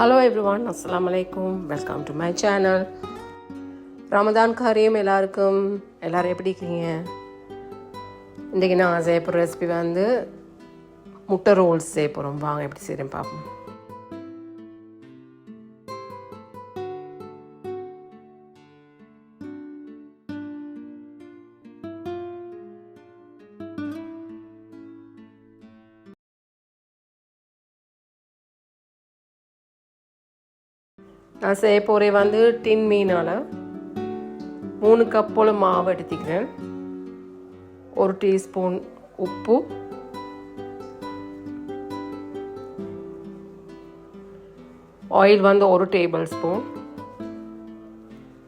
Hello everyone, Assalamu alaikum. Welcome to my channel. Ramadan காரியம் எல்லாருக்கும் எல்லோரும் எப்படி இருக்கீங்க? இன்றைக்கி நான் செய்ய போகிற ரெசிபி வந்து முட்டை ரோல்ஸ் செய்ய போகிறோம். வாங்க எப்படி செய்கிறேன் பார்ப்போம். நான் செய்ய போகிறேன் வந்து டின் மீனால் 3 கப் போல் மாவு எடுத்துக்கிறேன். 1 டீஸ்பூன் உப்பு, ஆயில் வந்து 1 டேபிள் ஸ்பூன்,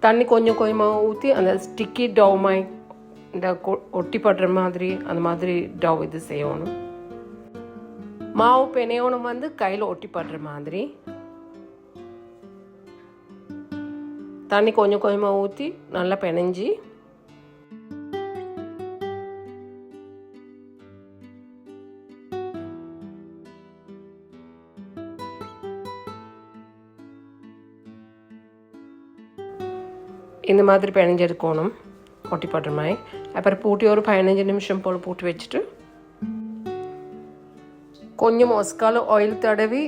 தண்ணி கொஞ்சம் கொஞ்சமாக ஊற்றி அந்த ஸ்டிக்கி டவ் இந்த ஒட்டி படுற மாதிரி அந்த மாதிரி டவ் இது செய்யணும். மாவு பிணையணும் வந்து கையில் ஒட்டி படுற மாதிரி. தண்ணி கொஞ்சம் கொஞ்சமாக ஊற்றி நல்லா பிணைஞ்சி இந்த மாதிரி பிணைஞ்சு எடுக்கணும் ஒட்டி போடுற மாதிரி. அப்புறம் பூட்டி ஒரு 15 நிமிஷம் போல் பூட்டி வச்சுட்டு கொஞ்சம் மொஸ்கால ஆயில் தடவி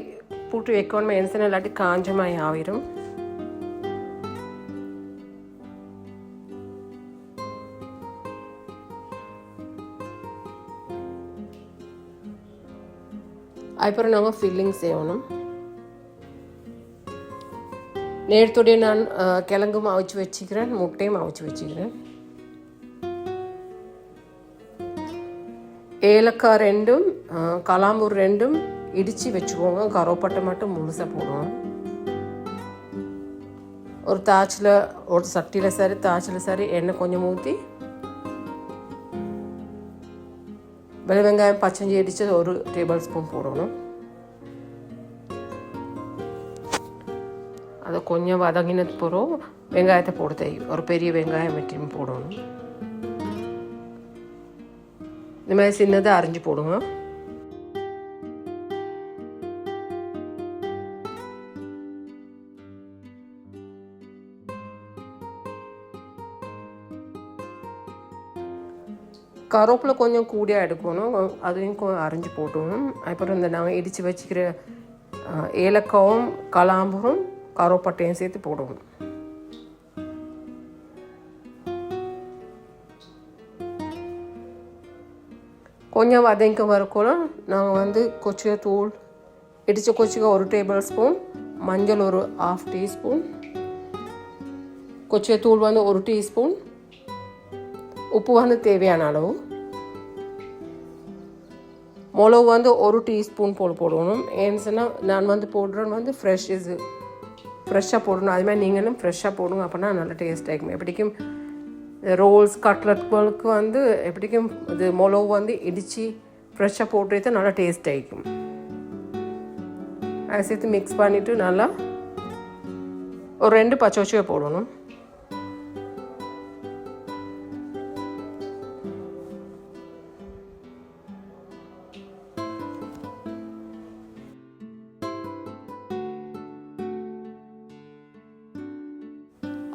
பூட்டி வைக்கணும். என்சன இல்லாட்டி காஞ்ச மாதிரி ஆகிடும். அப்புறம் நாங்கள் ஃபில்லிங் செய்யணும். நேரத்தோடைய நான் கிழங்கும் அவிச்சு வச்சுக்கிறேன், முட்டையும் அவிச்சு வச்சுக்கிறேன். ஏலக்காய் 2, கலாம்பூர் 2 இடித்து வச்சுக்கோங்க. கருவேப்பட்டை மட்டும் முழுசாக போடுவோம். ஒரு சட்டியில் சரி தாய்ச்சில் சரி எண்ணெய் கொஞ்சம் ஊற்றி வெங்காயம் பச்சைஞ்சி அடித்து 1 டேபிள் ஸ்பூன் போடணும். அதை கொஞ்சம் வதங்கினது போகிறோம் வெங்காயத்தை போட்டு ஒரு பெரிய வெங்காயம் வெட்டி போடணும். இந்த மாதிரி சின்னதை அரிஞ்சு போடுங்க. கருவேப்பிலை கொஞ்சம் கூடியாக எடுக்கணும், அதையும் அரைஞ்சி போட்டணும். அப்புறம் இந்த நாங்கள் இடித்து வச்சுக்கிற ஏலக்காவும் கலாம்பூரும் கருவேப்பட்டையும் சேர்த்து போடுவோம். கொஞ்சம் வதங்க வரக்குள்ள நாங்கள் வந்து கொச்சிக்காய் இடித்த கொச்சிக்காய் 1 டேபிள் ஸ்பூன், மஞ்சள் ஒரு 1/2 டீஸ்பூன், கொச்சிக்காய் தூள் வந்து 1 டீஸ்பூன், உப்பு வந்து தேவையான அளவு, மிளகு வந்து 1 டீஸ்பூன் போல் போடணும். ஏன்னு சொன்னால் நான் வந்து போடுறேன்னு வந்து ஃப்ரெஷ்ஷாக போடணும். அதுமாதிரி நீங்களும் ஃப்ரெஷ்ஷாக போடுங்க, அப்படின்னா நல்லா டேஸ்ட் ஆகிக்கும். எப்படிக்கும் ரோல்ஸ் கட்லட்களுக்கு வந்து எப்படிக்கும் இது மிளகு வந்து இடித்து ஃப்ரெஷ்ஷாக போட்டு நல்லா டேஸ்ட் ஆகிக்கும். அதை சேர்த்து மிக்ஸ் பண்ணிவிட்டு நல்லா ஒரு 2 பச்சை வச்சுவை போடணும்.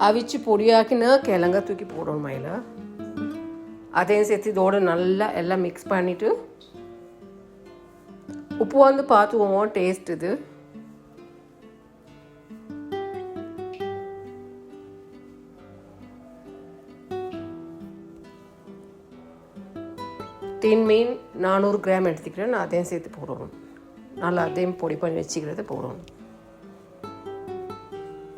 அவிச்சு பொடியாக்கினா கிழங்க தூக்கி போடணும் மேலே. அதையும் சேர்த்து இதோடு நல்லா எல்லாம் மிக்ஸ் பண்ணிவிட்டு உப்பு வந்து பார்த்துக்குவோம் டேஸ்ட். இது டின் மீன் 400 கிராம் எடுத்துக்கிறேன். அதையும் சேர்த்து போடணும். நல்லா அதையும் பொடி பண்ணி வச்சுக்கிறத போடணும்.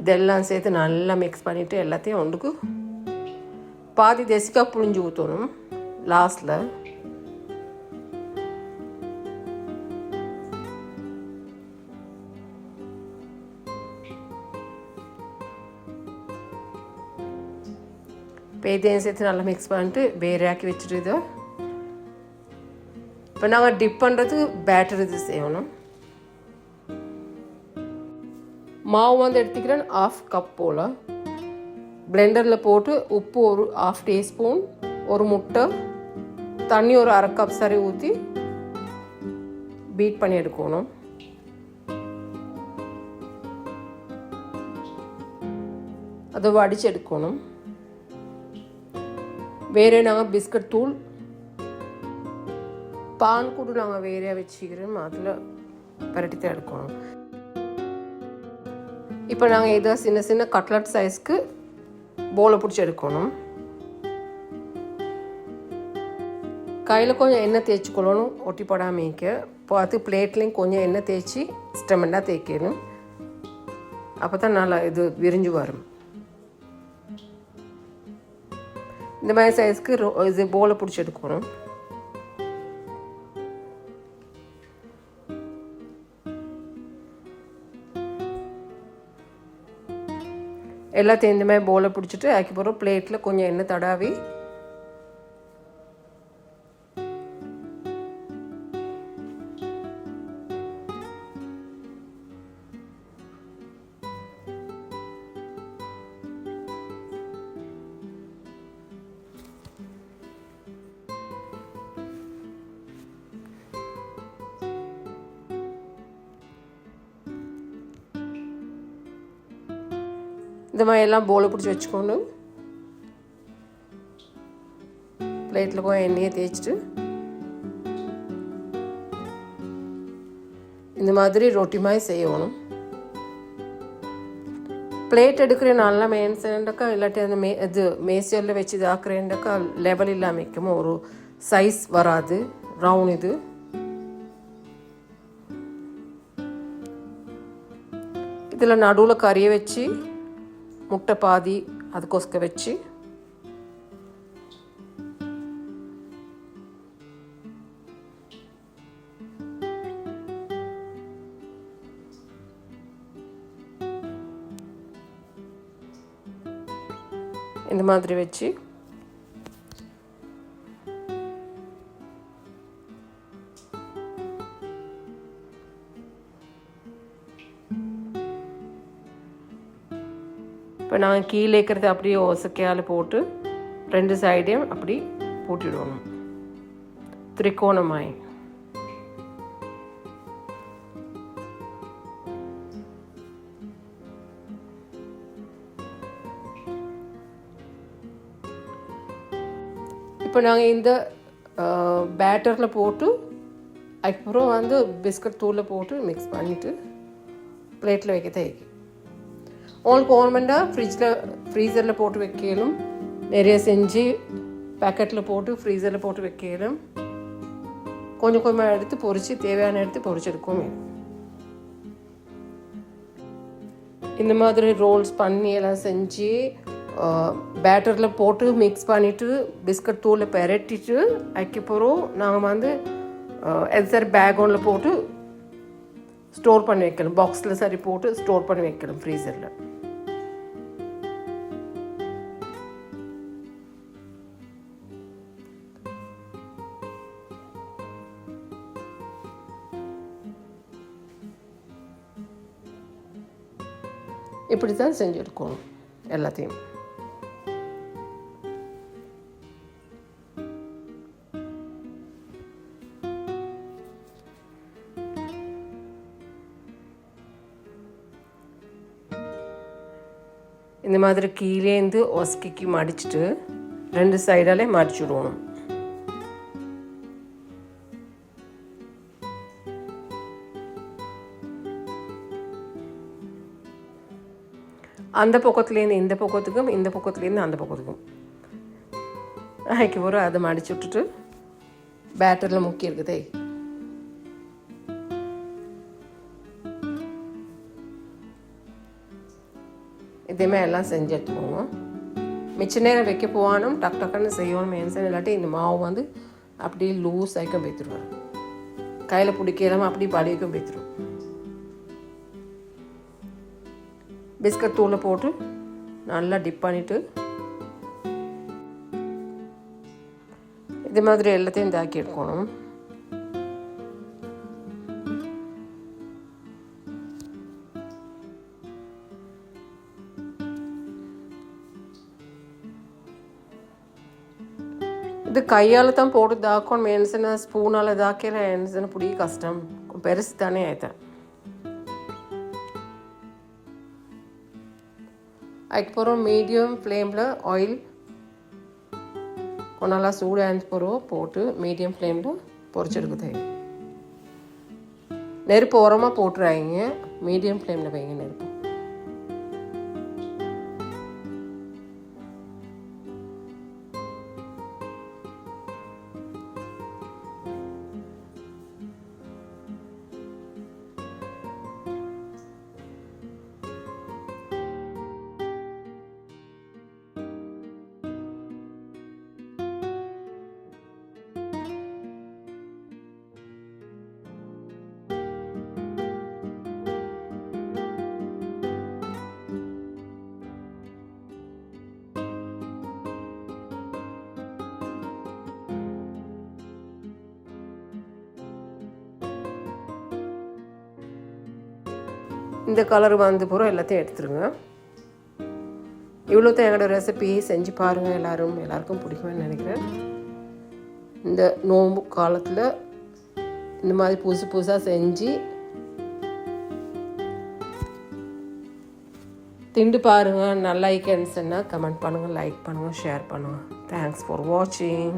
இதெல்லாம் சேர்த்து நல்லா மிக்ஸ் பண்ணிவிட்டு எல்லாத்தையும் ஒன்றுக்கு பாதி தேசிக்காய் புழிஞ்சு ஊற்றணும் லாஸ்டில். இப்போ இதையும் சேர்த்து நல்லா மிக்ஸ் பண்ணிட்டு வேறையாக்கி வச்சுட்டு இதை இப்போ நாங்கள் டிப் பண்ணுறதுக்கு பேட்டர் இது செய்யணும். மாவு வந்து எடுத்துக்கிறேன் 1/2 கப் போல். பிளெண்டரில் போட்டு உப்பு ஒரு 1/2 டீஸ்பூன், ஒரு முட்டை, தண்ணி ஒரு 1/2 கப் சரி ஊற்றி பீட் பண்ணி எடுக்கணும். அதை வடிச்செடுக்கணும். வேறு நாங்கள் பிஸ்கட் தூள் பான் கூட நாங்கள் வேறையாக வச்சுக்கிறோம், அதில் பரட்டி தான் எடுக்கணும். இப்போ நாங்கள் இதை சின்ன சின்ன கட்லட் சைஸ்க்கு போலை பிடிச்சி எடுக்கணும். கையில் கொஞ்சம் எண்ணெய் தேய்ச்சிக்கொள்ளணும், ஒட்டி போடாமேக்க. பார்த்து பிளேட்லேயும் கொஞ்சம் எண்ணெய் தேய்ச்சி ஸ்டெமெண்டாக தேய்க்கணும். அப்போ தான் நல்லா இது விரிஞ்சு வரும். இந்த மாதிரி சைஸ்க்கு இது போலை பிடிச்சி எடுக்கணும். எல்லாத்தையும் இந்த மாதிரி போலை பிடிச்சிட்டு ஆக்கி போகிறோம். பிளேட்டில் கொஞ்சம் எண்ணெய் தடாவி இந்த மாதிரி எல்லாம் போலை பிடிச்சி வச்சுக்கொண்டு பிளேட்டில் கொஞ்சம் எண்ணெயை தேய்ச்சிட்டு இந்த மாதிரி ரொட்டி மாதிரி செய்யணும். பிளேட் எடுக்கிற நல்லா மேன்சேண்டாக்கா இல்லாட்டி அந்த இது மேசியரில் வச்சு இதாக்குறேன்டாக்கா லெவல் இல்லாமல் வைக்குமோ ஒரு சைஸ் வராது, ரவுண்ட். இது இதில் நடுவில் கறியை வச்சு முட்டை பாதி அதுக்கொஸ்க வச்சு இந்த மாதிரி வச்சு இப்போ நாங்கள் கீழே இருக்கிறது அப்படியே ஓசக்கையால் போட்டு 2 சைடையும் அப்படி போட்டுவிடணும் திரிகோணமாய். இப்போ நாங்கள் இந்த பேட்டரில் போட்டு அதுக்கப்புறம் வந்து பிஸ்கட் தூளில் போட்டு மிக்ஸ் பண்ணிவிட்டு பிளேட்டில் வைக்க தேய்க்கு. உங்களுக்கு ஓர்மெண்ட்டாக ஃப்ரீசரில் போட்டு வைக்கலும், நிறைய செஞ்சு பேக்கெட்டில் போட்டு ஃப்ரீசரில் போட்டு வைக்கலும், கொஞ்சம் கொஞ்சமாக எடுத்து பொரித்து தேவையான எடுத்து பொரிச்செடுக்கும். இந்த மாதிரி ரோல்ஸ் பண்ணி எல்லாம் செஞ்சு பேட்டரில் போட்டு மிக்ஸ் பண்ணிவிட்டு பிஸ்கட் தூளில் பெரட்டிட்டு அதுக்கப்புறம் நாங்கள் வந்து சரி பேக் ஒன்றில் போட்டு ஸ்டோர் பண்ணி வைக்கணும். பாக்ஸில் சரி போட்டு ஸ்டோர் பண்ணி வைக்கணும் ஃப்ரீசரில். இப்படி தான் செஞ்சு எடுக்கணும் எல்லாத்தையும். இந்த மாதிரி கீழேந்து ஒஸ்கிக்கு மடிச்சுட்டு 2 சைடாலே மடிச்சு விடுவோம். அந்த பக்கத்துலேருந்து இந்த பக்கத்துக்கும், இந்த பக்கத்துலேருந்து அந்த பக்கத்துக்கும் அதுக்கு ஒரு அதை மடிச்சு விட்டுட்டு பேட்டரில் முக்கி இருக்குதே இதேமே எல்லாம் செஞ்சு எடுத்துக்கோங்க. மிச்ச நேரம் வைக்க போவானும் டக் டக்குன்னு செய்யணும் மேன்சன். இல்லாட்டி இந்த மாவு வந்து அப்படியே லூஸ் ஆகிக்கும் பேத்துருவார். கையில் பிடிக்கலாமல் அப்படி படிக்கும் பேத்துரும். பிஸ்கட் தூளை போட்டு நல்லா டிப் பண்ணிவிட்டு இது மாதிரி எல்லாத்தையும் தாக்கி எடுக்கணும். இது கையால் தான் போட்டு தாக்கணும். மென்சனை ஸ்பூனால் தாக்கிற மென்சனை பிடிக்க கஷ்டம், பெருசு தானே ஆயிட்டேன். அதுக்கப்புறம் மீடியம் ஃப்ளேமில் ஆயில் நல்லா சூடாக பிறகு போட்டு மீடியம் ஃப்ளேமில் பொரிச்செடுக்க தேவை. நெருப்பு ஓரமாக போட்டுறாங்க, மீடியம் ஃப்ளேமில் வைங்க நெருப்பு. இந்த கலர் வந்து பூரா எல்லாத்தையும் எடுத்துருங்க. இவ்வளோதான் எங்களோட ரெசிபி. செஞ்சு பாருங்கள், எல்லாருக்கும் பிடிக்கும்னு நினைக்கிறேன். இந்த நோம்பு காலத்தில் இந்த மாதிரி புதுசாக செஞ்சு திண்டு பாருங்கள். நல்லா ஐக்கன்ஸ்ன்னா கமெண்ட் பண்ணுங்கள், லைக் பண்ணுங்கள், ஷேர் பண்ணுங்கள். தேங்க்ஸ் ஃபார் வாட்சிங்.